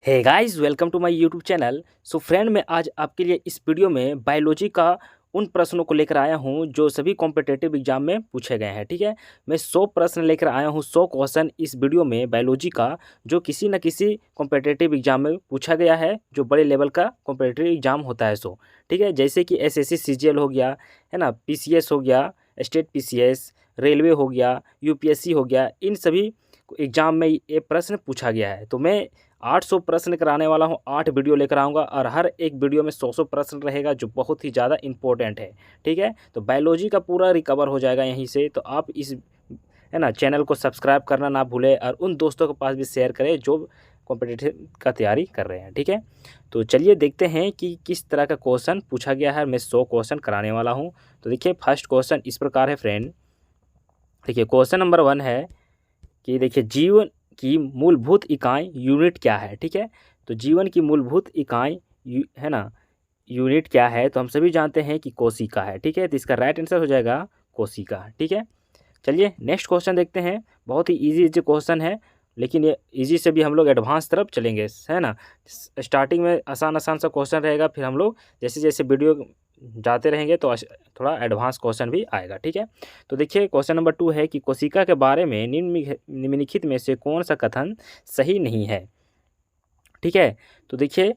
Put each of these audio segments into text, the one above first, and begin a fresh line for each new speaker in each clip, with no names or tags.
Hey guys, welcome to my YouTube channel. So friend, मैं आज आपके लिए इस वीडियो में बायोलॉजी का उन प्रश्नों को लेकर आया हूं जो सभी कॉम्पिटिटिव एग्जाम में पूछे गए हैं। ठीक है, मैं 100 प्रश्न लेकर आया हूं, 100 क्वेश्चन इस वीडियो में बायोलॉजी का, जो किसी न किसी कॉम्पिटिटिव एग्जाम में पूछा गया है, जो बड़े लेवल का कॉम्पिटिटिव एग्जाम होता है। सो ठीक है, जैसे कि एसएससी सीजीएल हो गया, है ना, पीसीएस हो गया, स्टेट पीसीएस, रेलवे हो गया, यूपीएससी हो गया, इन सभी एग्जाम में ये प्रश्न पूछा गया है। तो मैं 800 प्रश्न कराने वाला हूँ, 8 वीडियो लेकर आऊँगा और हर एक वीडियो में 100 प्रश्न रहेगा, जो बहुत ही ज़्यादा इंपॉर्टेंट है। ठीक है, तो बायोलॉजी का पूरा रिकवर हो जाएगा यहीं से। तो आप इस, है ना, चैनल को सब्सक्राइब करना ना भूलें और उन दोस्तों के पास भी शेयर करें जो कॉम्पिटिटिव का तैयारी कर रहे हैं। ठीक है, तो चलिए देखते हैं कि किस तरह का क्वेश्चन पूछा गया है। मैं 100 क्वेश्चन कराने वाला हूँ। तो देखिए, फर्स्ट क्वेश्चन इस प्रकार है फ्रेंड। देखिए, क्वेश्चन नंबर 1 है कि देखिए, जीवन की मूलभूत इकाई यूनिट क्या है। ठीक है, तो जीवन की मूलभूत इकाई है ना, यूनिट क्या है, तो हम सभी जानते हैं कि कोशिका है। ठीक है, तो इसका राइट आंसर हो जाएगा कोशिका। ठीक है, चलिए नेक्स्ट क्वेश्चन देखते हैं। बहुत ही इजी इजी क्वेश्चन है, लेकिन ये इजी से भी हम लोग एडवांस तरफ चलेंगे, है ना। स्टार्टिंग में आसान आसान सा क्वेश्चन रहेगा, फिर हम लोग जैसे जैसे वीडियो जाते रहेंगे तो थोड़ा एडवांस क्वेश्चन भी आएगा। ठीक है, तो देखिए क्वेश्चन नंबर 2 है कि कोशिका के बारे में निम्नलिखित में से कौन सा कथन सही नहीं है। ठीक है, तो देखिए,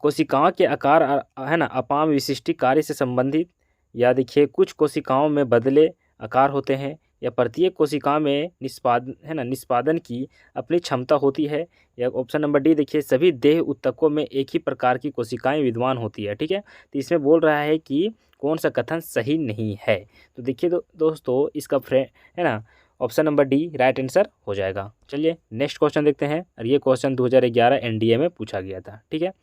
कोशिकाओं के आकार है ना, अपाम विशिष्टि कार्य से संबंधित, या देखिए कुछ कोशिकाओं में बदले आकार होते हैं, या प्रत्येक कोशिका में निष्पादन की अपनी क्षमता होती है, या ऑप्शन नंबर डी देखिए, सभी देह ऊतकों में एक ही प्रकार की कोशिकाएं विद्यमान होती है। ठीक है, तो इसमें बोल रहा है कि कौन सा कथन सही नहीं है। तो देखिए दोस्तों, इसका है ना, option number D right answer हो जाएगा। चलिए नेक्स्ट क्वेश्चन देखते हैं, और ये क्वेश्चन 2011 एनडीए में पूछा गया था। ठीक है,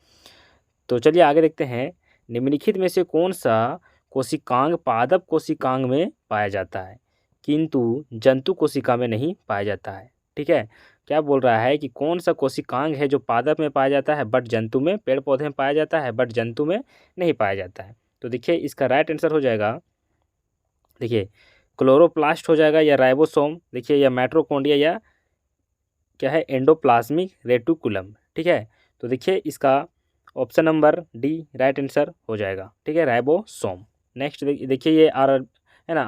तो चलिए आगे देखते हैं। निम्नलिखित में से कौन सा कोशिकांग पादप कोशिकांग में पाया जाता है, किंतु जंतु कोशिका में नहीं पाया जाता है। ठीक है, क्या बोल रहा है कि कौन सा कोशिकांग है जो पादप में पाया जाता है बट जंतु में, पेड़ पौधे में पाया जाता है बट जंतु में नहीं पाया जाता है। तो देखिए, इसका राइट आंसर हो जाएगा, देखिए, क्लोरोप्लास्ट हो जाएगा, या राइबोसोम, देखिए, या माइटोकॉन्ड्रिया, या क्या है, एंडोप्लाज्मिक रेटिकुलम। ठीक है, तो देखिए इसका option number D right answer हो जाएगा। ठीक है, राइबोसोम। नेक्स्ट देखिए, ये है ना,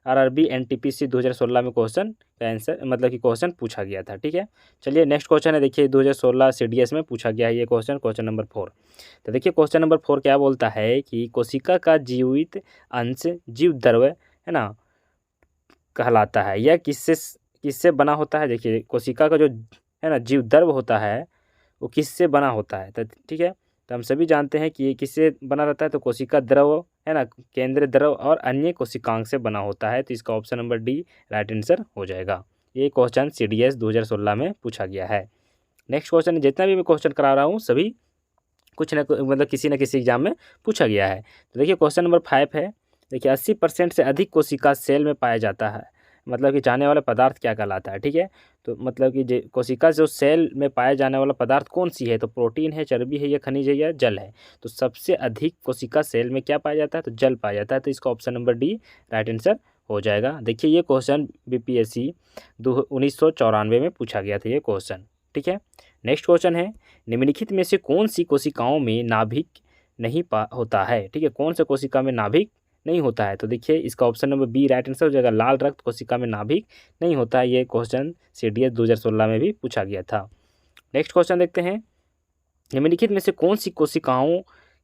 आरआरबी एनटीपीसी 2016 में क्वेश्चन का आंसर, मतलब कि क्वेश्चन पूछा गया था। ठीक है, चलिए नेक्स्ट क्वेश्चन है, देखिए 2016 सीडीएस में पूछा गया है ये क्वेश्चन, क्वेश्चन नंबर 4। तो देखिए क्वेश्चन नंबर 4 क्या बोलता है कि कोशिका का जीवित अंश जीव द्रव्य, है ना, कहलाता है, यह किससे किससे बना होता है। देखिए, कोशिका का जो, है ना, जीव द्रव्य होता है वो किससे बना होता है। तो ठीक है, तो हम सभी जानते हैं कि ये किससे बना रहता है, तो कोशिका द्रव, है ना, केंद्रीय द्रव और अन्य कोशिकांग से बना होता है। तो इसका option number D right answer हो जाएगा। ये क्वेश्चन सीडीएस 2016 में पूछा गया है। नेक्स्ट क्वेश्चन, जितना भी मैं क्वेश्चन करा रहा हूँ सभी कुछ न मतलब किसी न किसी एग्जाम में पूछा गया है। तो देखिए क्वेश्चन नंबर 5 है। देखिए, 80% से अधिक कोशिका सेल में पाया जाता है, मतलब कि जाने वाला पदार्थ क्या कहलाता है। ठीक है, तो मतलब कि कोशिका जो सेल में पाया जाने वाला पदार्थ कौन सी है, तो प्रोटीन है, चर्बी है, या खनिज है, या जल है। तो सबसे अधिक कोशिका सेल में क्या पाया जाता है, तो जल पाया जाता है। तो इसका option number D right answer हो जाएगा। देखिए, ये क्वेश्चन बीपीएससी 1994 में पूछा गया था ये क्वेश्चन। ठीक है, नेक्स्ट क्वेश्चन है, निम्नलिखित में से कौन सी कोशिकाओं में नाभिक नहीं होता है। ठीक है, कौन सा कोशिका में नाभिक नहीं होता है। तो देखिए, इसका option number B right answer हो जाएगा, लाल रक्त कोशिका में नाभिक नहीं होता है। ये क्वेश्चन सीडीएस 2016 में भी पूछा गया था। नेक्स्ट क्वेश्चन देखते हैं, निम्नलिखित में से कौन सी कोशिकाओं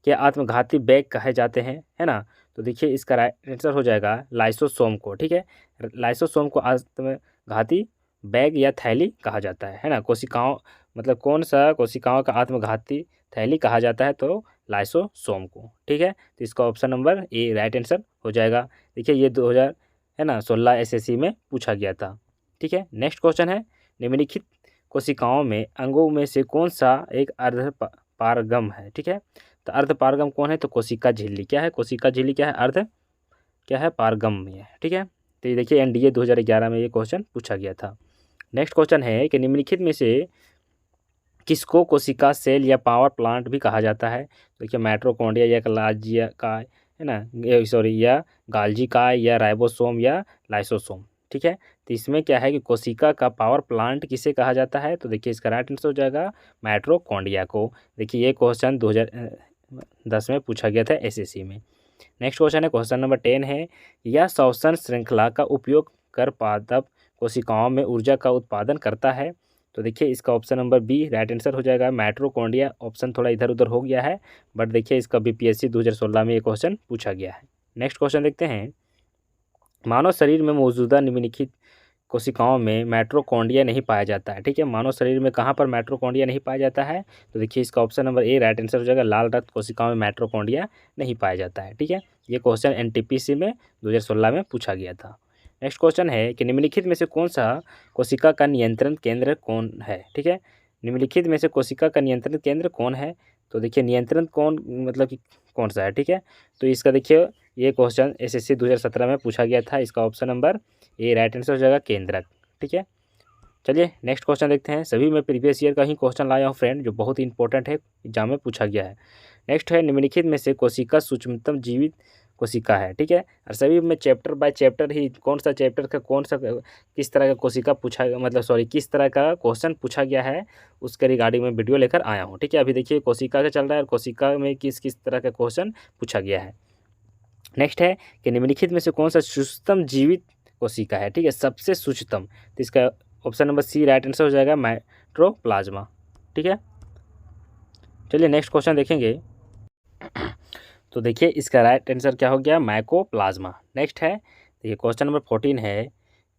के आत्मघाती बैग कहे जाते हैं, है ना। तो देखिए, इसका राइट आंसर हो जाएगा लाइसोसोम को। ठीक है, लाइसोसोम को आत्मघाती बैग या थैली कहा जाता है ना। कोशिकाओं, मतलब कौन सा कोशिकाओं का आत्मघाती थैली कहा जाता है, तो लाइसोसोम को। ठीक है, तो इसका option number A right answer हो जाएगा। देखिए, ये 2000, है ना, 16 एसएससी में पूछा गया था। ठीक है, नेक्स्ट क्वेश्चन है, निम्नलिखित कोशिकाओं में अंगों में से कौन सा एक पारगम है। ठीक है, तो अर्धपारगम कौन है, तो कोशिका झिल्ली। क्या है, कोशिका झिल्ली क्या है, क्या है, पारगम में है। ठीक है, तो ये देखिए एनडीए 2011 में ये क्वेश्चन पूछा गया था। नेक्स्ट क्वेश्चन है कि निम्नलिखित में से किसको कोशिका सेल या पावर प्लांट भी कहा जाता है। देखिए, माइटोकॉन्ड्रिया, या लाजिया का, है ना, सॉरी, या गाल्जी का, या राइबोसोम, या लाइसोसोम। ठीक है। तो इसमें क्या है कि कोशिका का पावर प्लांट किसे कहा जाता है, तो देखिए इसका राइट आंसर हो जाएगा माइटोकॉन्ड्रिया को। देखिए ये क्वेश्चन 2010 में पूछा गया था एसएससी में। नेक्स्ट क्वेश्चन है क्वेश्चन नंबर 10 है, यह श्वसन श्रृंखला का उपयोग कर पादप कोशिकाओं में ऊर्जा का उत्पादन करता है। तो देखिए इसका option number B right answer हो जाएगा माइटोकॉन्ड्रिया। ऑप्शन थोड़ा इधर उधर हो गया है, बट देखिए इसका बीपीएससी 2016 में ये क्वेश्चन पूछा गया है। नेक्स्ट क्वेश्चन देखते हैं, मानव शरीर में मौजूदा निम्नलिखित कोशिकाओं में माइटोकॉन्ड्रिया नहीं पाया जाता है। ठीक है, मानव शरीर में कहाँ पर माइटोकॉन्ड्रिया नहीं पाया जाता है, तो देखिए इसका option number A right answer हो जाएगा, लाल रक्त कोशिकाओं में माइटोकॉन्ड्रिया नहीं पाया जाता है। ठीक है, ये क्वेश्चन एनटीपीसी में 2016 में पूछा गया था। नेक्स्ट क्वेश्चन है कि निम्नलिखित में से कौन सा कोशिका का नियंत्रण केंद्र कौन है। ठीक है, निम्नलिखित में से कोशिका का नियंत्रण केंद्र कौन है, तो देखिए नियंत्रण कौन मतलब कि कौन सा है। ठीक है, तो इसका देखिए ये क्वेश्चन एसएससी 2017 में पूछा गया था। इसका option number A right answer हो जाएगा केंद्रक। ठीक है, चलिए नेक्स्ट क्वेश्चन देखते हैं। सभी मैं प्रीवियस ईयर का ही क्वेश्चन लाया हूँ फ्रेंड, जो बहुत ही इंपॉर्टेंट है, एग्जाम में पूछा गया है। नेक्स्ट है, निम्नलिखित में से कोशिका सूक्ष्मतम जीवित कोशिका है। ठीक है, और सभी में चैप्टर बाय चैप्टर ही कौन सा चैप्टर का कौन सा किस तरह का कोशिका पूछा मतलब सॉरी किस तरह का क्वेश्चन पूछा गया है उसके रिगार्डिंग में वीडियो लेकर आया हूँ। ठीक है, अभी देखिए कोशिका का चल रहा है और कोशिका में किस किस तरह का क्वेश्चन पूछा गया है। नेक्स्ट है कि निम्नलिखित में से कौन सा सूक्ष्मतम जीवित कोशिका है। ठीक है, सबसे सूक्ष्मतम, तो इसका option number C right answer हो जाएगा माइटोप्लाज्मा। ठीक है, चलिए नेक्स्ट क्वेश्चन देखेंगे। तो देखिए इसका राइट आंसर क्या हो गया, माइकोप्लाज्मा। नेक्स्ट है, देखिए क्वेश्चन नंबर 14 है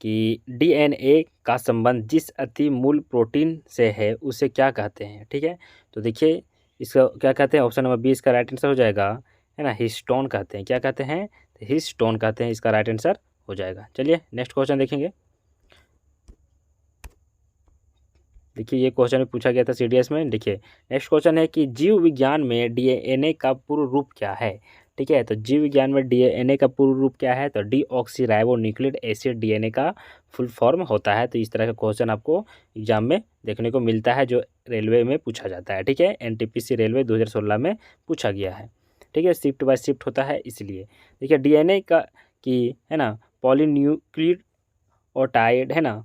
कि डीएनए का संबंध जिस अति मूल प्रोटीन से है उसे क्या कहते हैं। ठीक है, तो देखिए इसका क्या कहते हैं, ऑप्शन नंबर बी इसका राइट आंसर हो जाएगा, है ना, हिस्टोन कहते हैं। क्या कहते हैं, तो हिस्टोन कहते हैं, इसका राइट आंसर हो जाएगा। चलिए नेक्स्ट क्वेश्चन देखेंगे। देखिए ये क्वेश्चन भी पूछा गया था सीडीएस में। देखिए नेक्स्ट क्वेश्चन है कि जीव विज्ञान में डीएनए का पूर्ण रूप क्या है। ठीक है, तो जीव विज्ञान में डीएनए का पूर्ण रूप क्या है, तो डीऑक्सी न्यूक्लिक एसिड डीएनए का फुल फॉर्म होता है। तो इस तरह का क्वेश्चन आपको एग्जाम में देखने को मिलता है, जो रेलवे में पूछा जाता है। ठीक है, एनटीपीसी रेलवे 2016 में पूछा गया है। ठीक है, शिफ्ट बाय शिफ्ट होता है इसलिए। देखिए डीएनए का की है ना पॉलीन्यूक्लियोटाइड है ना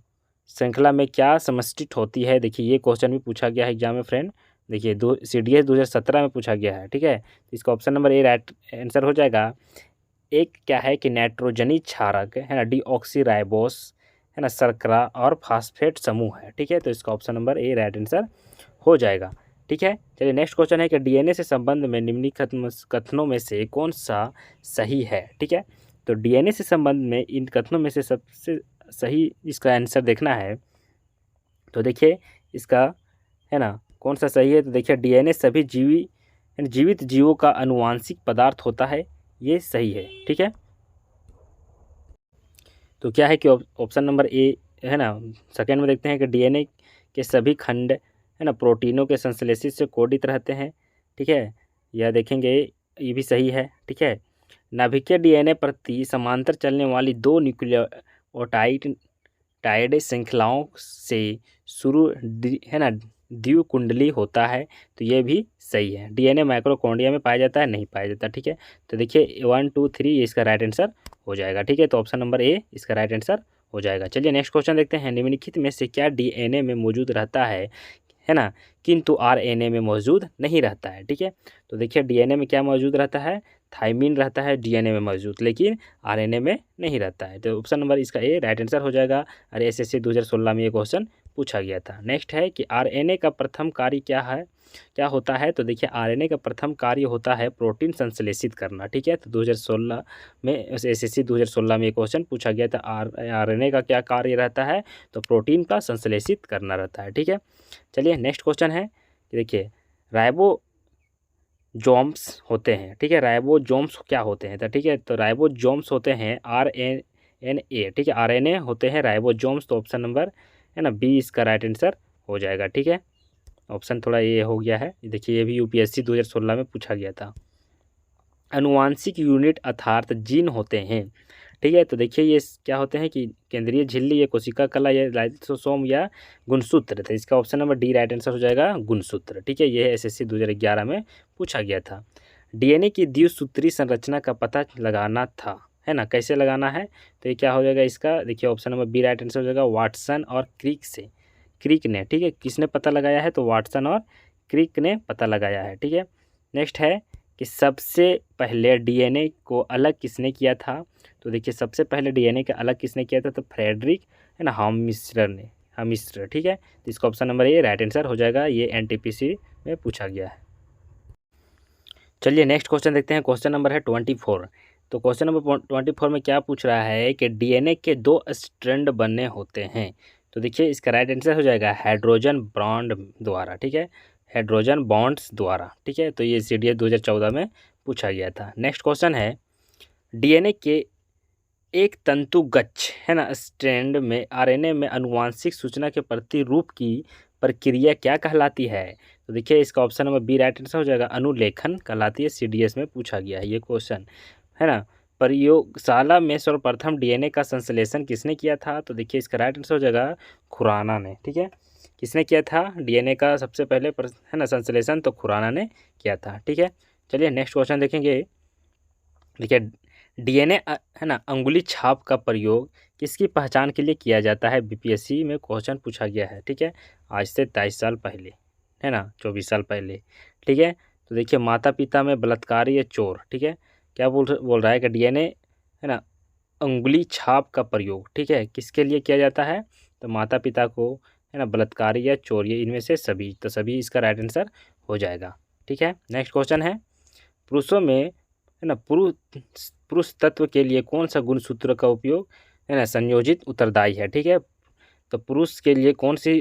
श्रृंखला में क्या समष्टित होती है। देखिए ये क्वेश्चन भी पूछा गया है एग्जाम में फ्रेंड। देखिए सीडीएस 2017 में पूछा गया है। ठीक है, तो इसका option number A right answer हो जाएगा। एक क्या है कि नाइट्रोजनी क्षारक है ना, डीऑक्सीराइबोस है ना, शर्करा और फास्फेट समूह है। ठीक है, तो इसका option number A right answer हो जाएगा। ठीक है, चलिए नेक्स्ट क्वेश्चन है कि डीएनए से संबंध में निम्नलिखित कथनों में से कौन सा सही है। ठीक है, तो डीएनए से संबंध में इन कथनों में से सबसे सही इसका आंसर देखना है, तो देखिए इसका है ना कौन सा सही है, तो देखिए डीएनए सभी जीवित जीवों का आनुवांशिक पदार्थ होता है, ये सही है। ठीक है, तो क्या है कि ऑप्शन नंबर ए है ना, सेकेंड में देखते हैं कि डीएनए के सभी खंड है ना प्रोटीनों के संश्लेषित से कोडित रहते हैं। ठीक है, यह देखेंगे ये भी सही है। ठीक है, नाभिकीय डीएनए प्रति समांतर चलने वाली दो न्यूक्लियोटाइड श्रृंखलाओं से शुरू है ना द्विकुंडली होता है, तो ये भी सही है। डीएनए माइटोकॉन्ड्रिया में पाया जाता है, नहीं पाया जाता। ठीक है, तो देखिए 1 2 3 ये इसका राइट आंसर हो जाएगा। ठीक है, तो ऑप्शन नंबर ए इसका राइट आंसर हो जाएगा। चलिए नेक्स्ट क्वेश्चन देखते हैं, निम्नलिखित में से क्या डीएनए में मौजूद रहता है ना, किंतु आरएनए में मौजूद नहीं रहता है। ठीक है, तो देखिए डीएनए में क्या मौजूद रहता है, थाइमिन रहता है डीएनए में मौजूद, लेकिन आरएनए में नहीं रहता है। तो ऑप्शन नंबर इसका ए राइट आंसर हो जाएगा, और एसएससी 2016 में ये क्वेश्चन पूछा गया था। नेक्स्ट है कि आरएनए का प्रथम कार्य क्या होता है, तो देखिए आरएनए का प्रथम कार्य होता है प्रोटीन संश्लेषित करना। ठीक है, तो 2016 में एसएससी 2016 में ये क्वेश्चन पूछा गया था, आरएनए का क्या कार्य रहता है, तो प्रोटीन का संश्लेषित करना रहता है। ठीक है, चलिए नेक्स्ट क्वेश्चन है कि देखिए राइबोसोम्स होते हैं। ठीक है, राइबोसोम्स क्या होते हैं, तो ठीक है, तो राइबोसोम्स होते हैं आरएनए। ठीक है, आरएनए होते हैं राइबोसोम्स, तो ऑप्शन नंबर है ना बी इसका राइट आंसर हो जाएगा। ठीक है, ऑप्शन थोड़ा ये हो गया है, देखिए ये भी यूपीएससी 2016 में पूछा गया था। अनुवांशिक यूनिट अर्थात जीन होते हैं। ठीक है, तो देखिए ये क्या होते हैं कि केंद्रीय झिल्ली, या कोशिका कला, या लाइसोसोम, या गुणसूत्र। तो इसका option number D right answer हो जाएगा, गुणसूत्र। ठीक है, ये एसएससी 2011 में पूछा गया था। डीएनए की द्विसूत्री संरचना का पता लगाना था, है ना, कैसे लगाना है, तो ये क्या हो जाएगा इसका, देखिए option number B right answer हो जाएगा, वाटसन और क्रिक से, क्रिक ने, ठीक है, किसने पता लगाया है, तो वाटसन और क्रिक ने पता लगाया है, ठीक है। नेक्स्ट है कि सबसे पहले डीएनए को अलग किसने किया था, तो देखिए सबसे पहले डीएनए का अलग किसने किया था, तो फ्रेडरिक, है ना, हमिस्टर ने, हमिस्टर, ठीक है। तो इसका option number A right answer हो जाएगा, ये एनटीपीसी में पूछा गया है। चलिए नेक्स्ट क्वेश्चन देखते हैं, क्वेश्चन नंबर है 24। तो क्वेश्चन नंबर 24 में क्या पूछ रहा है कि डीएनए के 2 स्ट्रैंड बनने होते हैं, तो देखिए इसका राइट आंसर हो जाएगा हाइड्रोजन बॉन्ड द्वारा, ठीक है, हाइड्रोजन बॉन्ड्स द्वारा, ठीक है। तो ये सीडीएस 2014 में पूछा गया था। नेक्स्ट क्वेश्चन है डीएनए के एक तंतुगच्छ, है ना, स्ट्रैंड में आरएनए में आनुवांशिक सूचना के प्रतिरूप की प्रक्रिया क्या कहलाती है, तो देखिए इसका option number B right answer हो जाएगा, अनुलेखन कहलाती है, सीडीएस में पूछा गया है ये क्वेश्चन, है ना। प्रयोगशाला में सर्वप्रथम डीएनए का संश्लेषण किसने किया था, तो देखिए इसका राइट आंसर हो जाएगा खुराना ने, ठीक है, किसने किया था डीएनए का सबसे पहले है ना संश्लेषण, तो खुराना ने किया था, ठीक है। चलिए नेक्स्ट क्वेश्चन देखेंगे। देखिए डीएनए है ना अंगुली छाप का प्रयोग किसकी पहचान के लिए किया जाता है, बीपीएससी में क्वेश्चन पूछा गया है, ठीक है, आज से 23 साल पहले, है ना, 24 साल पहले, ठीक है। तो देखिए माता पिता में बलात्कारी या चोर, ठीक है, क्या बोल रहा है कि डीएनए, है ना, अंगुली छाप का प्रयोग, ठीक है, किसके लिए किया जाता है, तो माता पिता को, है ना, बलात्कारी या चोर, ये इनमें से सभी, तो सभी इसका राइट आंसर हो जाएगा, ठीक है। नेक्स्ट क्वेश्चन है पुरुषों में, है ना, पुरुष तत्व के लिए कौन सा गुणसूत्र का उपयोग, है ना, संयोजित उत्तरदायी है, ठीक है। तो पुरुष के लिए कौन सी,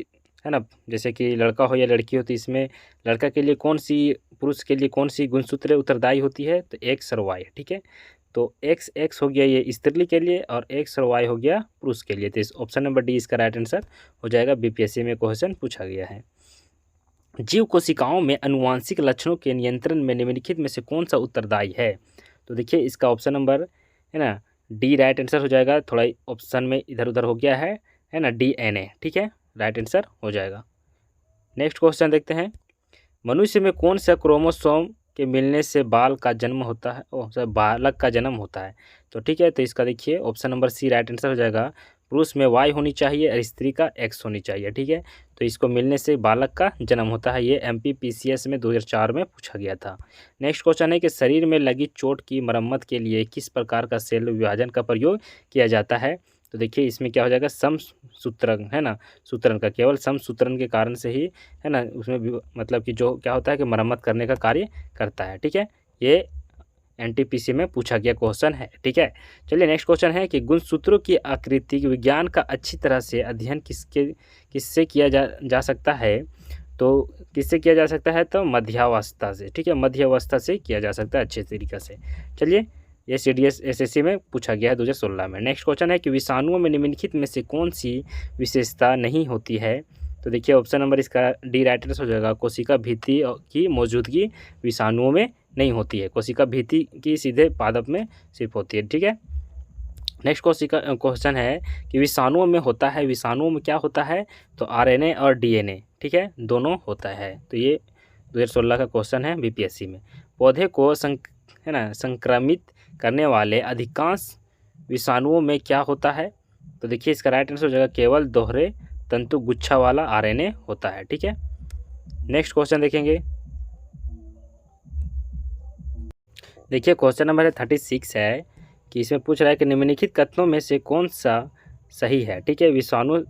है ना, जैसे कि लड़का हो या लड़की हो, तो इसमें लड़का के लिए कौन सी, पुरुष के लिए कौन सी गुणसूत्र उत्तरदायी होती है, तो एक्स और वाई, ठीक है। तो एक्स एक्स हो गया ये स्त्री के लिए, और एक्स और वाई हो गया पुरुष के लिए, तो इस ऑप्शन नंबर डी इसका राइट आंसर हो जाएगा, बीपीएससी में क्वेश्चन पूछा गया है। जीव कोशिकाओं में आनुवांशिक लक्षणों के नियंत्रण में निम्नलिखित में से कौन सा उत्तरदायी है, तो देखिए इसका ऑप्शन नंबर, है ना, डी राइट आंसर हो जाएगा, थोड़ा ऑप्शन में इधर उधर हो गया है ना, डीएनए, ठीक है, राइट आंसर हो जाएगा। नेक्स्ट क्वेश्चन देखते हैं, मनुष्य में कौन सा क्रोमोसोम के मिलने से बाल का जन्म होता है, बालक का जन्म होता है, तो ठीक है, तो इसका देखिए option number C right answer हो जाएगा, पुरुष में वाई होनी चाहिए और स्त्री का एक्स होनी चाहिए, ठीक है। तो इसको मिलने से बालक का जन्म होता है, ये एमपीपीसीएस में 2004 में पूछा गया था। नेक्स्ट क्वेश्चन है कि शरीर में लगी चोट की मरम्मत के लिए किस प्रकार का सेल विभाजन का प्रयोग किया जाता है, तो देखिए इसमें क्या हो जाएगा, समसूत्रण, है ना, सूत्रण का, केवल समसूत्रण के कारण से ही, है ना, उसमें मतलब कि जो क्या होता है कि मरम्मत करने का कार्य करता है, ठीक है, ये एनटीपीसी में पूछा गया क्वेश्चन है, ठीक है। चलिए नेक्स्ट क्वेश्चन है कि गुणसूत्रों की आकृति विज्ञान का अच्छी तरह से अध्ययन किससे किया जा सकता है, तो किससे किया जा सकता है, तो मध्यावस्था से, ठीक है, मध्यावस्था से किया जा सकता है अच्छे तरीके से। चलिए ये सीडीएस एसएससी में पूछा गया है 2016 में। नेक्स्ट क्वेश्चन है कि विषाणुओं में निम्नलिखित में से कौन सी विशेषता नहीं होती है, तो देखिए ऑप्शन नंबर इसका डी राइट आंसर हो जाएगा, कोशिका भित्ति की मौजूदगी विषाणुओं में नहीं होती है, कोशिका भित्ति की सीधे पादप में सिर्फ होती है, ठीक है। नेक्स्ट क्वेश्चन है कि विषाणुओं में होता है, विषाणुओं में क्या होता है, तो आरएनए और डीएनए, ठीक है, दोनों होता है, तो ये 2016 का क्वेश्चन है बीपीएससी में। पौधे को है ना संक्रमित करने वाले अधिकांश विषाणुओं में क्या होता है, तो देखिए इसका राइट आंसर हो जाएगा, केवल दोहरे तंतु गुच्छा वाला आरएनए होता है, ठीक है। नेक्स्ट क्वेश्चन देखेंगे। देखिए क्वेश्चन नंबर 36 है कि इसमें पूछ रहा है कि निम्नलिखित कथनों में से कौन सा सही है, ठीक है, विषाणु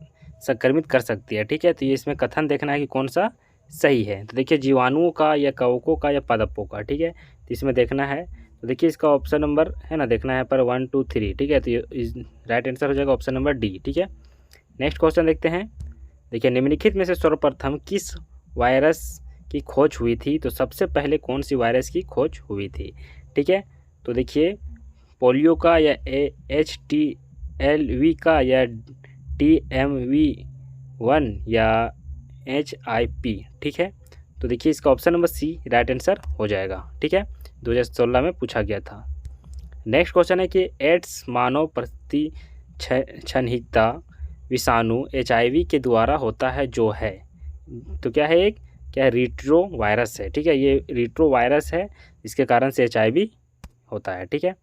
संक्रमित कर सकती है, ठीक है, तो ये इसमें कथन देखना है कि कौन सा सही है, तो देखिए जीवाणुओं का या कवकों का या पादपों का, ठीक है, तो इसमें देखना है, तो देखिए इसका ऑप्शन नंबर, है ना, देखना है पर 1 2 3, ठीक है, तो ये राइट आंसर हो जाएगा ऑप्शन नंबर डी, ठीक है। नेक्स्ट क्वेश्चन देखते हैं। देखिए निम्नलिखित में से सर्वप्रथम किस वायरस की खोज हुई थी, तो सबसे पहले कौन सी वायरस की खोज हुई थी, ठीक है, तो देखिए पोलियो का या HTLV का या TMV1 या HIV, ठीक है, तो देखिए इसका option number C right answer हो जाएगा, ठीक है, 2016 में पूछा गया था। नेक्स्ट क्वेश्चन है कि एड्स मानव प्रतिशनहिता विषाणु HIV के द्वारा होता है जो है, तो क्या है, एक क्या रीट्रो वायरस है, ठीक है, ये रीट्रो वायरस है, इसके कारण से HIV होता है, ठीक है।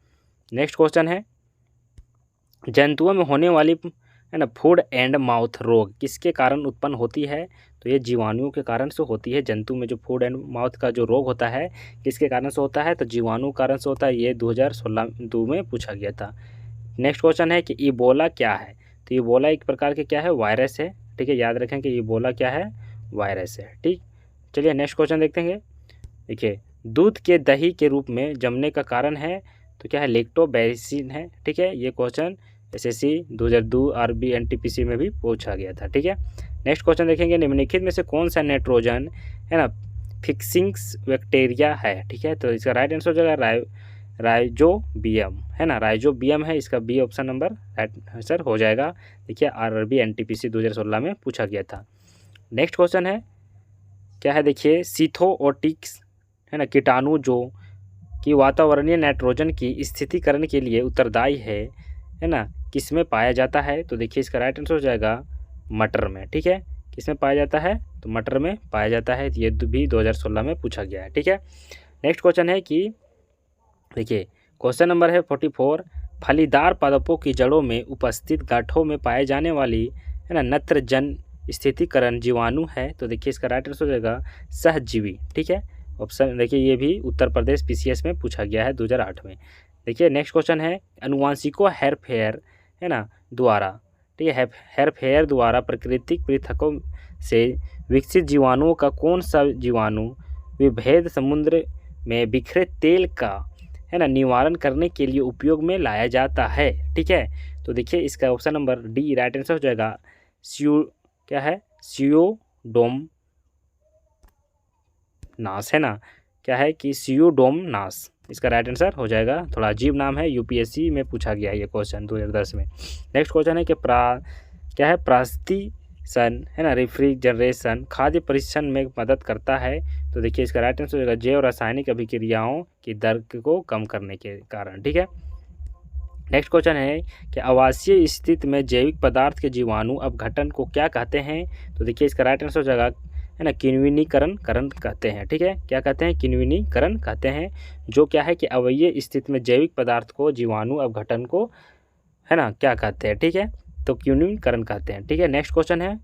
नेक्स्ट क्वेश्चन है जंतुओं में होने वाली है ना फूड एंड माउथ रोग किसके कारण उत्पन्न होती है? तो ये जीवाणुओं के कारण से होती है। जंतु में जो फूड एंड माउथ का जो रोग होता है किसके कारण से होता है? तो जीवाणु कारण से होता है। ये 2016 में पूछा गया था। नेक्स्ट क्वेश्चन है कि इबोला क्या है? तो इबोला एक प्रकार के क्या है? वायरस है। ठीक है, याद रखें कि इबोला क्या है? वायरस है। ठीक, चलिए नेक्स्ट क्वेश्चन देखते हैं। देखिए, दूध के दही के रूप में जमने का कारण है तो क्या है? लैक्टोबैसिन है। ठीक है, ये क्वेश्चन एसएससी 2002 आरबी एनटीपीसी में भी पूछा गया था। ठीक है, नेक्स्ट क्वेश्चन देखेंगे, निम्नलिखित में से कौन सा नाइट्रोजन है ना फिक्सिंग्स बैक्टीरिया है? ठीक है, तो इसका राइट आंसर हो जाएगा राइजोबियम है ना, राइजोबियम है इसका B option number right answer हो जाएगा। देखिए, आरआरबी एनटीपीसी 2016 में पूछा गया था। नेक्स्ट क्वेश्चन है क्या है? देखिए, सीथोओटिक्स है ना कीटाणु जो कि वातावरणीय नाइट्रोजन की स्थितिकरण के लिए उत्तरदायी है ना, किसमें पाया जाता है? तो देखिए, इसका राइट आंसर हो जाएगा मटर में। ठीक है, किसमें पाया जाता है? तो मटर में पाया जाता है। ये भी 2016 में पूछा गया है। ठीक है, नेक्स्ट क्वेश्चन है कि देखिए, क्वेश्चन नंबर है 44, फलीदार पादपों की जड़ों में उपस्थित गांठों में पाए जाने वाली है ना नत्रजन स्थितिकरण जीवाणु है। तो देखिए, इसका राइट आंसर हो जाएगा सहजीवी। ठीक है, ऑप्शन देखिए, ये भी उत्तर प्रदेश पीसीएस में पूछा गया है 2008 में। देखिए, नेक्स्ट क्वेश्चन है, अनुवांशिकों हेरफेर है ना द्वारा, ठीक है, हेरफेर द्वारा प्राकृतिक पृथकों से विकसित जीवाणुओं का कौन सा जीवाणु विभेद समुद्र में बिखरे तेल का है ना निवारण करने के लिए उपयोग में लाया जाता है? ठीक है, तो देखिए, इसका option number D right answer हो जाएगा सियो क्या है? सियोडोम नास है ना, क्या है कि सियोडोम नास इसका राइट आंसर हो जाएगा। थोड़ा अजीब नाम है, यूपीएससी में पूछा गया है ये क्वेश्चन 2010 में। नेक्स्ट क्वेश्चन है कि क्या है? प्रास्तीसन है ना रेफ्रिजरेशन खाद्य परिक्षण में मदद करता है। तो देखिए, इसका राइट आंसर हो जाएगा जैव रासायनिक अभिक्रियाओं की दर को कम करने के कारण। ठीक है, नेक्स्ट क्वेश्चन है कि आवासीय स्थिति में जैविक पदार्थ के जीवाणु अपघटन को क्या कहते हैं? तो देखिए, इसका राइट आंसर हो जाएगा है ना किण्विनीकरण कहते हैं। ठीक है, क्या कहते हैं? किण्विनीकरण कहते हैं, जो क्या है कि अवयवीय स्थिति में जैविक पदार्थ को जीवाणु अपघटन को है ना क्या कहते हैं? ठीक है, तो किण्विनीकरण कहते हैं। ठीक है, नेक्स्ट क्वेश्चन है,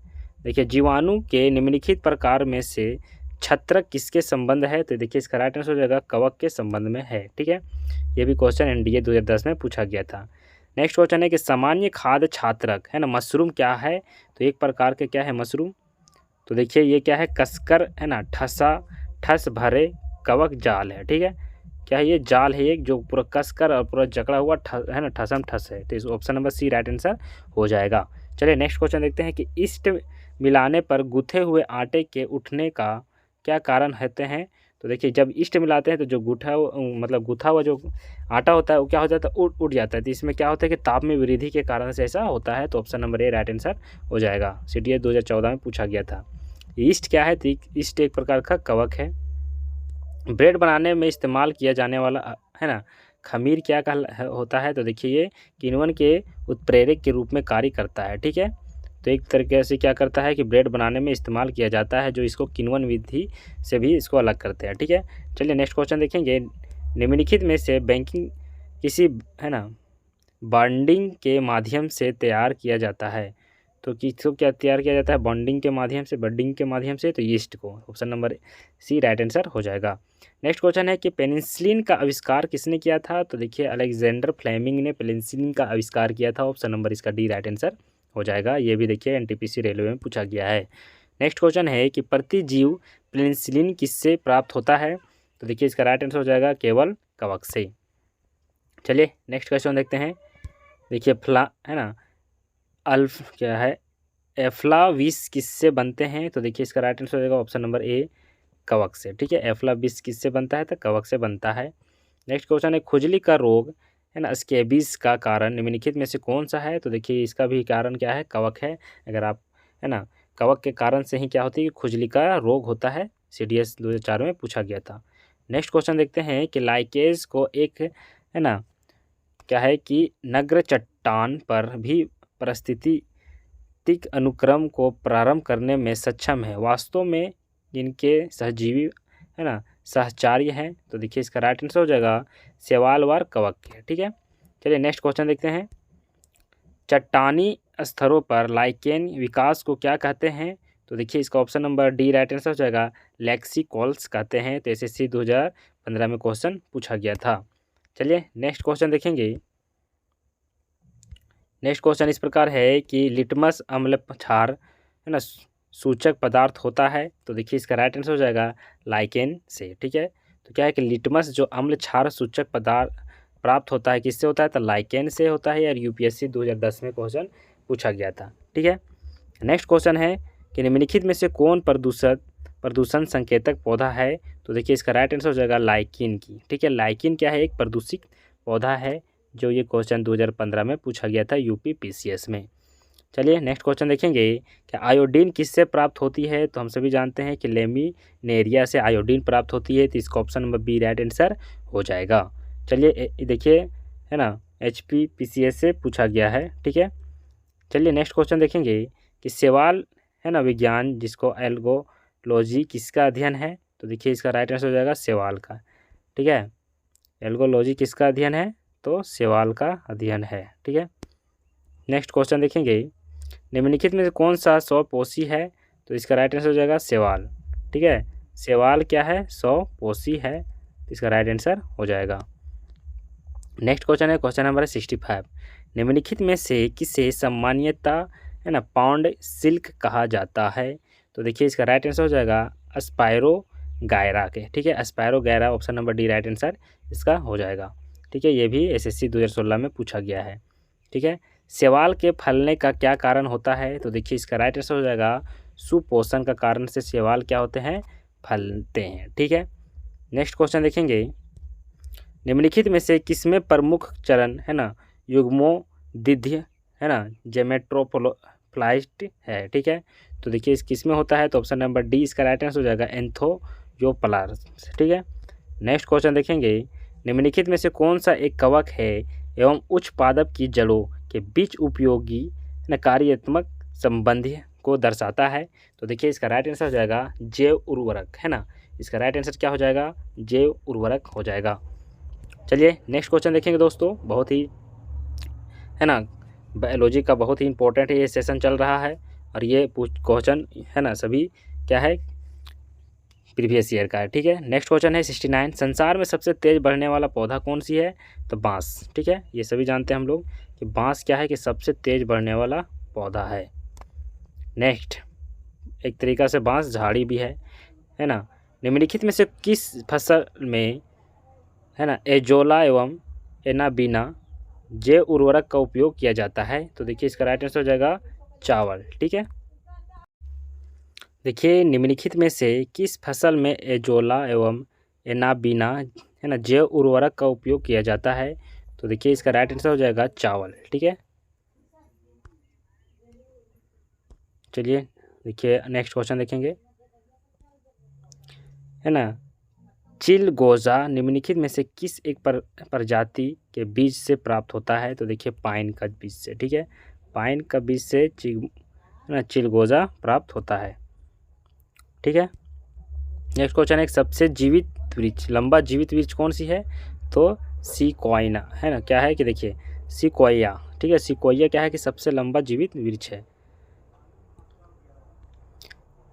देखिए, जीवाणु के निम्नलिखित प्रकार में से छत्रक किसके संबंध है? तो देखिए, इसका राइट आंसर हो जाएगा कवक के संबंध में है। ठीक है, ये भी क्वेश्चन एनडीए 2010 में पूछा गया था। नेक्स्ट क्वेश्चन है कि सामान्य खाद्य छात्रक है ना मशरूम क्या है? तो एक प्रकार के क्या है मशरूम? तो देखिए, ये क्या है? कसकर है ना ठस भरे कवक जाल है। ठीक है, क्या है? ये जाल है एक जो पूरा कसकर और पूरा जकड़ा हुआ है ना ठसम ठस है। तो इस option number C right answer हो जाएगा। चलिए नेक्स्ट क्वेश्चन देखते हैं कि ईस्ट मिलाने पर गूथे हुए आटे के उठने का क्या कारण होते हैं? तो देखिए, जब ईस्ट मिलाते हैं तो जो मतलब गूथा हुआ जो आटा होता है वो क्या हो जाता है? उठ जाता है। तो इसमें क्या होता है कि ताप में वृद्धि के कारण से ऐसा होता है। तो option number A right answer हो जाएगा। सीटीएस 2014 में पूछा गया था। ईस्ट क्या है? तो ईस्ट एक प्रकार का कवक है। ब्रेड बनाने में इस्तेमाल किया जाने वाला है ना खमीर क्या होता है? तो देखिए, ये किण्वन के उत्प्रेरक के रूप में कार्य करता है। ठीक है, तो एक तरीके से क्या करता है कि ब्रेड बनाने में इस्तेमाल किया जाता है, जो इसको किण्वन विधि से भी इसको अलग करते हैं। ठीक है, चलिए नेक्स्ट क्वेश्चन देखेंगे, निम्नलिखित में से बैंकिंग किसी है ना बॉन्डिंग के माध्यम से तैयार किया जाता है? तो किसको क्या तैयार किया जाता है? बॉन्डिंग के माध्यम से, बडिंग के माध्यम से, तो यीस्ट को। Option number C right answer हो जाएगा। नेक्स्ट क्वेश्चन है कि पेनिसिलिन का आविष्कार किसने किया था? तो देखिए, अलेक्जेंडर फ्लेमिंग ने पेनिसिलिन का आविष्कार किया था। ऑप्शन नंबर इसका डी राइट आंसर हो जाएगा। ये भी देखिए एनटीपीसी रेलवे में पूछा गया है। नेक्स्ट क्वेश्चन है कि प्रतिजीव पेनिसिलिन किससे प्राप्त होता है? तो देखिए, इसका राइट आंसर हो जाएगा केवल कवक से। चलिए नेक्स्ट क्वेश्चन देखते हैं। देखिए, है ना अल्फ क्या है एफ्लाविस किससे बनते हैं? तो देखिए, इसका राइट आंसर हो जाएगा ऑप्शन नंबर ए कवक से। ठीक है, एफ्लाविस किससे बनता है? तो कवक से बनता है। नेक्स्ट क्वेश्चन है, खुजली का रोग है ना स्केबीज का कारण निम्नलिखित में से कौन सा है? तो देखिए, इसका भी कारण क्या है? कवक है। अगर आप है ना कवक के कारण से ही क्या होती है कि खुजली का रोग होता है। सीडीएस 2004 में पूछा गया था। नेक्स्ट क्वेश्चन देखते हैं कि लाइकेज को एक है ना क्या है कि नग्र चट्टान पर भी पारिस्थितिक अनुक्रम को प्रारंभ करने में सक्षम है। वास्तव में इनके सहजीवी है ना सहचार्य हैं। तो देखिए, इसका राइट आंसर हो जाएगा शैवालवार कवक है। ठीक है, चलिए नेक्स्ट क्वेश्चन देखते हैं। चट्टानी स्तरों पर लाइकेन विकास को क्या कहते हैं? तो देखिए इसका option number D right answer हो जाएगा, लेक्सिकॉल्स कहते हैं। तो एसएससी 2015 में क्वेश्चन पूछा गया था। चलिए नेक्स्ट क्वेश्चन देखेंगे। नेक्स्ट क्वेश्चन इस प्रकार है कि लिटमस अम्ल क्षार है ना सूचक पदार्थ होता है। तो देखिए इसका राइट आंसर हो जाएगा लाइकेन से। ठीक है, तो क्या है कि लिटमस जो अम्ल क्षार सूचक पदार्थ प्राप्त होता है किससे होता है? तो लाइकेन से होता है। यार यूपीएससी 2010 में क्वेश्चन पूछा गया था। ठीक है, नेक्स्ट क्वेश्चन है कि निम्नलिखित में से कौन प्रदूषण संकेतक पौधा है? तो देखिए इसका राइट आंसर हो जाएगा लाइकिन की। ठीक है, लाइकिन क्या है? एक प्रदूषित पौधा है, जो ये क्वेश्चन 2015 में पूछा गया था यूपी पीसीएस में। चलिए नेक्स्ट क्वेश्चन देखेंगे कि आयोडीन किससे प्राप्त होती है? तो हम सभी जानते हैं कि लेमिनेरिया से आयोडीन प्राप्त होती है। तो इसका option number B right answer हो जाएगा। चलिए देखिए है ना एचपी पीसीएस से पूछा गया है। ठीक है, चलिए नेक्स्ट क्वेश्चन देखेंगे कि शैवाल है ना विज्ञान जिसको एल्गोलॉजी किसका अध्ययन है? तो देखिए इसका राइट आंसर हो जाएगा शैवाल का। ठीक है, एल्गोलॉजी किसका अध्ययन है? तो शैवाल का अध्ययन है। ठीक है, नेक्स्ट क्वेश्चन देखेंगे निम्नलिखित में से कौन सा स्वपोषी है? तो इसका राइट आंसर हो जाएगा शैवाल। ठीक है, शैवाल क्या है? स्वपोषी है। तो इसका राइट आंसर हो जाएगा। नेक्स्ट क्वेश्चन है क्वेश्चन नंबर 65। निम्नलिखित में से किसे सम्मानीयता है ना पाउंड सिल्क कहा जाता है? तो देखिए इसका राइट आंसर हो जाएगा अस्पायरो गायरा के। ठीक है, spirogyra option number D right answer इसका हो जाएगा। ठीक है, ये भी एसएससी 2016 में पूछा गया है। ठीक है, शैवाल के फलने का क्या कारण होता है? तो देखिए इसका राइट आंसर हो जाएगा सुपोषण का कारण से शैवाल क्या होते हैं? फलते हैं। ठीक है, नेक्स्ट क्वेश्चन देखेंगे निम्नलिखित में से किसमें प्रमुख चरण है ना युग्मोदिध्य है ना जेमेट्रोफ्लाइस्ट है? ठीक है, तो देखिए इस किसमें होता है? तो ऑप्शन नंबर डी इसका राइट आंसर हो जाएगा एंथोयोप्लास्ट। ठीक है, नेक्स्ट क्वेश्चन देखेंगे निम्नलिखित में से कौन सा एक कवक है एवं उच्च पादप की जड़ों के बीच उपयोगी न कार्यात्मक संबंध को दर्शाता है? तो देखिए इसका राइट आंसर हो जाएगा जैव उर्वरक है ना। इसका राइट आंसर क्या हो जाएगा? जैव उर्वरक हो जाएगा। चलिए नेक्स्ट क्वेश्चन देखेंगे दोस्तों, बहुत ही है ना बायोलॉजी का बहुत ही इंपॉर्टेंट ये सेशन चल रहा है और ये क्वेश्चन है ना सभी क्या है प्रीवियस ईयर का है। ठीक है, नेक्स्ट क्वेश्चन है 69। संसार में सबसे तेज बढ़ने वाला पौधा कौन सी है? तो बांस। ठीक है, ये सभी जानते हैं हम लोग कि बांस क्या है कि सबसे तेज बढ़ने वाला पौधा है। नेक्स्ट एक तरीका से बांस झाड़ी भी है ना। निम्नलिखित में से किस फसल में है ना एजोला एवं एनाबीना जैव उर्वरक का उपयोग किया जाता है? तो देखिए इसका राइट आंसर हो जाएगा चावल। ठीक है, देखिए निम्नलिखित में से किस फसल में एजोला एवं एनाबीना है ना जैव उर्वरक का उपयोग किया जाता है? तो देखिए इसका राइट आंसर हो जाएगा चावल। ठीक है, चलिए देखिए नेक्स्ट क्वेश्चन देखेंगे है ना चिलगोजा निम्नलिखित में से किस एक प्रजाति के बीज से प्राप्त होता है? तो देखिए पाइन का बीज से। ठीक है, पाइन का बीज से चिलगोजा प्राप्त होता है। ठीक है, नेक्स्ट क्वेश्चन एक सबसे जीवित वृक्ष लंबा जीवित वृक्ष कौन सी है? तो सिक्वाइना है ना। क्या है कि देखिए सिक्वाइया। ठीक है, सिक्वाइया क्या है कि सबसे लंबा जीवित वृक्ष है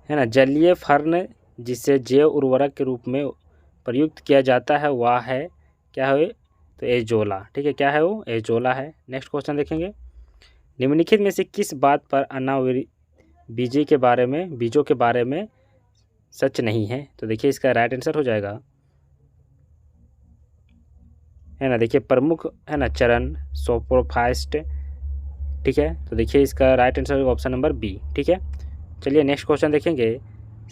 ना। जलीय फर्न जिसे जैव उर्वरक के रूप में प्रयुक्त किया जाता है वह है क्या है? तो एजोला। ठीक है, क्या है वो? एजोला है। नेक्स्ट क्वेश्चन देखेंगे निम्नलिखित में से किस बात पर बीजों के बारे में सच नहीं है? तो देखिए इसका राइट आंसर हो जाएगा है ना देखिए प्रमुख है ना चरण सोप्रोफाइस्ट। ठीक है, तो देखिए इसका राइट आंसर होगा ऑप्शन नंबर बी। ठीक है, चलिए नेक्स्ट क्वेश्चन देखेंगे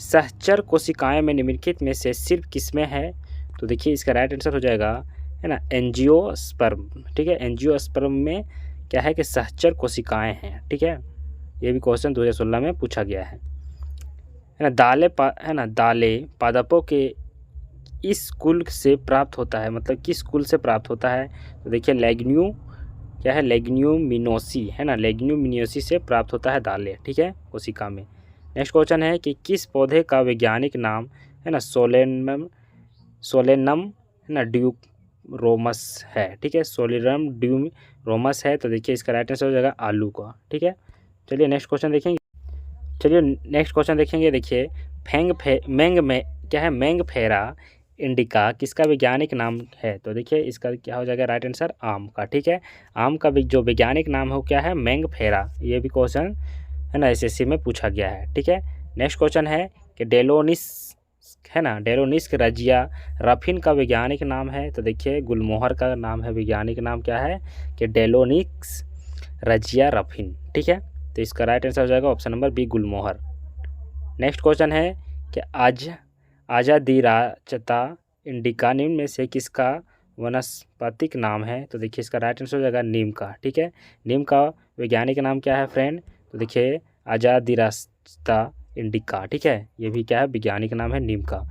सहचर कोशिकाएं में निम्नलिखित में से सिर्फ किसमें है? तो देखिए इसका राइट आंसर हो जाएगा है ना एंजियोस्पर्म। ठीक है, एंजियोस्पर्म में क्या है कि सहचर कोशिकाएं हैं। ठीक है, ये भी क्वेश्चन 2016 में पूछा गया है ना। दालें पादपों के इस कुल से प्राप्त होता है, मतलब किस कुल से प्राप्त होता है? तो देखिए लेग्न्यूमिनोसी है ना। लेग्न्यूमिनोसी से प्राप्त होता है दालें। ठीक है, कोशिका में। नेक्स्ट क्वेश्चन है कि किस पौधे का वैज्ञानिक नाम है ना सोलेनम है ना ड्यूरोमस है? ठीक है, सोलेनम रोमस है, तो देखिए इसका राइट आंसर हो जाएगा आलू का। ठीक है, चलिए नेक्स्ट क्वेश्चन देखेंगे। चलिए नेक्स्ट क्वेश्चन देखेंगे। देखिए मैंग में क्या है, मैंगफेरा इंडिका किसका वैज्ञानिक नाम है? तो देखिए इसका क्या हो जाएगा राइट आंसर, आम का। ठीक है, आम का जो वैज्ञानिक नाम है वो क्या है, मैंगफेरा। ये भी क्वेश्चन है ना एसएससी में पूछा गया है। ठीक है, नेक्स्ट क्वेश्चन है कि डेलोनिस है ना, डेलोनिस रजिया रफिन का वैज्ञानिक नाम है? तो देखिए गुलमोहर का नाम है, वैज्ञानिक नाम क्या है कि डेलोनिक्स रजिया रफिन। ठीक है, तो इसका राइट आंसर हो जाएगा ऑप्शन नंबर बी, गुलमोहर। नेक्स्ट क्वेश्चन है कि आजादीराचता इंडिका निम्न में से किसका वनस्पतिक नाम है? तो देखिए इसका राइट आंसर हो जाएगा नीम का। ठीक है, नीम का वैज्ञानिक नाम क्या है फ्रेंड? तो देखिए आजादीराचता इंडिका। ठीक है, ये भी क्या है, वैज्ञानिक नाम है नीम का।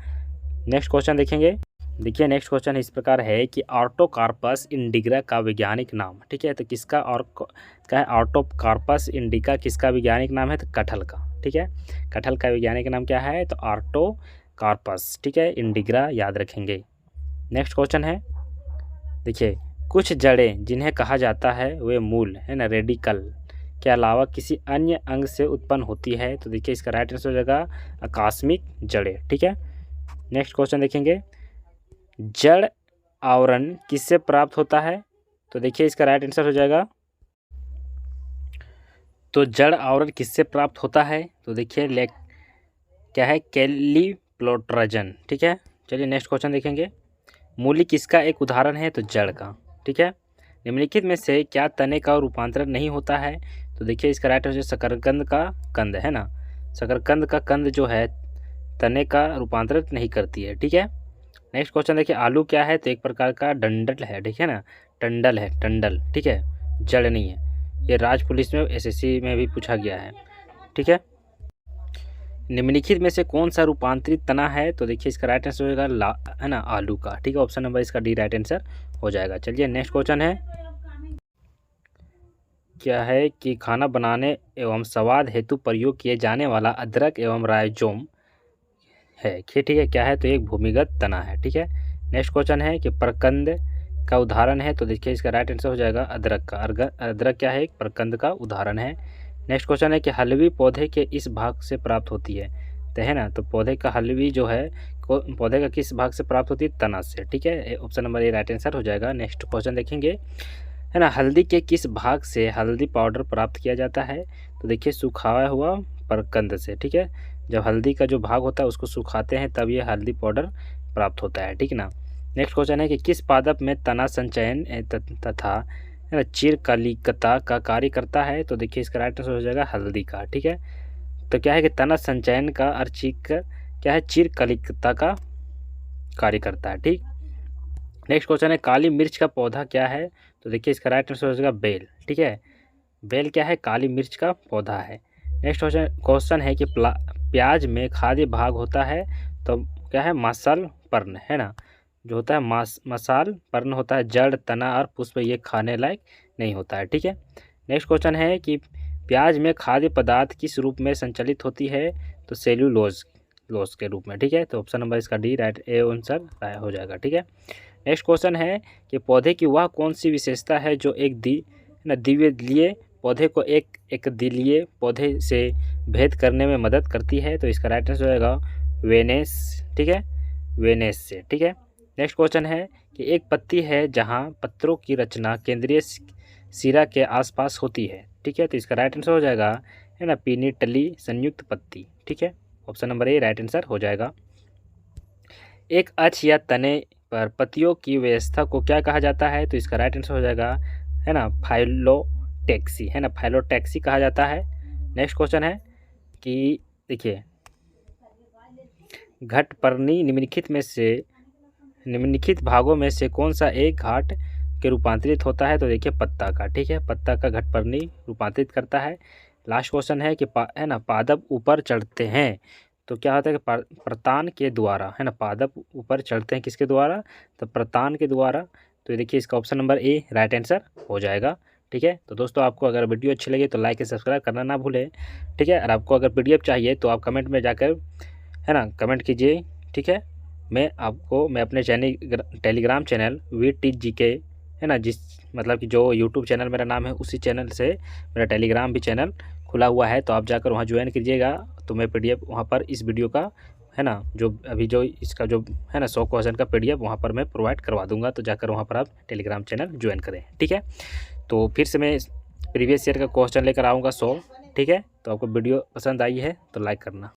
नेक्स्ट क्वेश्चन देखेंगे। देखिए नेक्स्ट क्वेश्चन इस प्रकार है कि ऑर्टोकार्पस इंडिका का वैज्ञानिक नाम। ठीक है, तो किसका और क्या है, ऑर्टोकार्पस इंडिका किसका वैज्ञानिक नाम है? तो कटहल का। ठीक है, कटहल का वैज्ञानिक नाम क्या है? तो ऑर्टोकार्पस। ठीक है, इंडिग्रा याद रखेंगे। नेक्स्ट क्वेश्चन है, देखिए कुछ जड़ें जिन्हें कहा जाता है वे मूल है ना, रेडिकल के अलावा किसी अन्य अंग से उत्पन्न होती है? तो देखिए इसका राइट आंसर हो जाएगा आकस्मिक जड़ें। ठीक है, नेक्स्ट क्वेश्चन देखेंगे। जड़ आवरण किससे प्राप्त होता है? तो देखिए इसका राइट आंसर हो जाएगा, तो जड़ आवरण किससे प्राप्त होता है? तो देखिए क्या है, कैलीप्लोट्रोजन। ठीक है, चलिए नेक्स्ट क्वेश्चन देखेंगे। मूली किसका एक उदाहरण है? तो जड़ का। ठीक है, निम्नलिखित में से क्या तने का रूपांतरण नहीं होता है? तो देखिए इसका राइट आंसर शकरकंद का कंद है ना, शकरकंद का कंद जो है तने का रूपांतरण नहीं करती है। ठीक है, नेक्स्ट क्वेश्चन देखिए। आलू क्या है? तो एक प्रकार का डंडल है। ठीक है ना, टंडल है, टंडल। ठीक है, जड़ नहीं है। ये राज पुलिस में एसएससी में भी पूछा गया है। ठीक है, निम्नलिखित में से कौन सा रूपांतरित तना है? तो देखिए इसका राइट आंसर हो जाएगा है ना, आलू का। ठीक है, ऑप्शन नंबर इसका डी राइट आंसर हो जाएगा। चलिए नेक्स्ट क्वेश्चन है, क्या है कि खाना बनाने एवं स्वाद हेतु प्रयोग किए जाने वाला अदरक एवं राइजोम है। ठीक है, क्या है? तो एक भूमिगत तना है। ठीक है, नेक्स्ट क्वेश्चन है कि प्रकंद का उदाहरण है? तो देखिए इसका राइट आंसर हो जाएगा अदरक का। अदरक क्या है? एक प्रकंद का उदाहरण है। नेक्स्ट क्वेश्चन है कि हलवी पौधे के इस भाग से प्राप्त होती है? तो है ना, तो पौधे का हलवी जो है पौधे का किस भाग से प्राप्त होती है? तना से। ठीक है, option number A right answer हो जाएगा। नेक्स्ट क्वेश्चन देखेंगे, है ना, हल्दी के किस भाग से हल्दी पाउडर प्राप्त किया जाता है? तो देखिए सुखाया हुआ प्रकंद से। ठीक है, जब हल्दी का जो भाग होता है उसको सुखाते हैं तब ये हल्दी पाउडर प्राप्त होता है। ठीक ना। नेक्स्ट क्वेश्चन है कि किस पादप में तना संचयन तथा चिरकलिकता का कार्य करता है? तो देखिए इसका राइट आंसर हो जाएगा हल्दी का। ठीक है, तो क्या है कि तना संचयन का और क्या है, चिरकलिकता का कार्य करता है। ठीक, नेक्स्ट क्वेश्चन है काली मिर्च का पौधा क्या है? तो देखिए इसका राइट आंसर हो जाएगा बेल। ठीक है, बेल क्या है? काली मिर्च का पौधा है। नेक्स्ट क्वेश्चन है कि प्याज में खाद्य भाग होता है तो क्या है? मसाल पर्ण है ना, जो होता है मसाल पर्ण होता है, जड़ तना और पुष्प ये खाने लायक नहीं होता है। ठीक है, नेक्स्ट क्वेश्चन है कि प्याज में खाद्य पदार्थ किस रूप में संचालित होती है? तो सेल्यूलोज के रूप में। ठीक है, तो ऑप्शन नंबर इसका डी राइट ए आंसर हो जाएगा। ठीक है, नेक्स्ट क्वेश्चन है कि पौधे की वह कौन सी विशेषता है जो एक द्विदलीय पौधे को एक दिलीय पौधे से भेद करने में मदद करती है? तो इसका राइट आंसर हो जाएगा वेनेस। ठीक है, वेनेस से। ठीक है, नेक्स्ट क्वेश्चन है कि एक पत्ती है जहां पत्रों की रचना केंद्रीय सिरा के आसपास होती है। ठीक है, तो इसका राइट आंसर हो जाएगा है ना, पिनीटली संयुक्त पत्ती। ठीक है, option number A right answer हो जाएगा। एक अक्ष या तने पर पत्तियों की व्यवस्था को क्या कहा जाता है? तो इसका राइट आंसर हो जाएगा है ना, फाइलोटैक्सी है ना, फाइलोटैक्सी कहा जाता है। नेक्स्ट क्वेश्चन है कि देखिए घटपर्णी निम्नलिखित भागों में से कौन सा एक घाट के रूपांतरित होता है? तो देखिए पत्ता का। ठीक है, पत्ता का घटपर्णी रूपांतरित करता है। लास्ट क्वेश्चन है कि है ना, पादप ऊपर चढ़ते हैं तो क्या होता है कि प्रतान के द्वारा है ना, पादप ऊपर चढ़ते हैं किसके द्वारा? तो प्रतान के द्वारा। तो देखिए इसका option number A right answer हो जाएगा। ठीक है, तो दोस्तों आपको अगर वीडियो अच्छी लगे तो लाइक और सब्सक्राइब करना ना भूलें। ठीक है, और आपको अगर पीडीएफ चाहिए तो आप कमेंट में जाकर है ना कमेंट कीजिए। ठीक है, मैं अपने टेलीग्राम चैनल VTGK है ना, जिस मतलब कि जो यूट्यूब चैनल मेरा नाम है उसी चैनल से मेरा टेलीग्राम भी चैनल खुला हुआ है, तो आप जाकर वहाँ ज्वाइन कीजिएगा। तो मैं PDF वहाँ पर इस वीडियो का, है ना, जो अभी जो इसका जो है ना 100 क्वेश्चन का PDF वहाँ पर मैं प्रोवाइड करवा दूंगा, तो जाकर वहाँ पर आप टेलीग्राम चैनल ज्वाइन करें, ठीक है। तो फिर से मैं प्रीवियस ईयर का क्वेश्चन लेकर आऊँगा 100, ठीक है। तो आपको वीडियो पसंद आई है तो लाइक करना।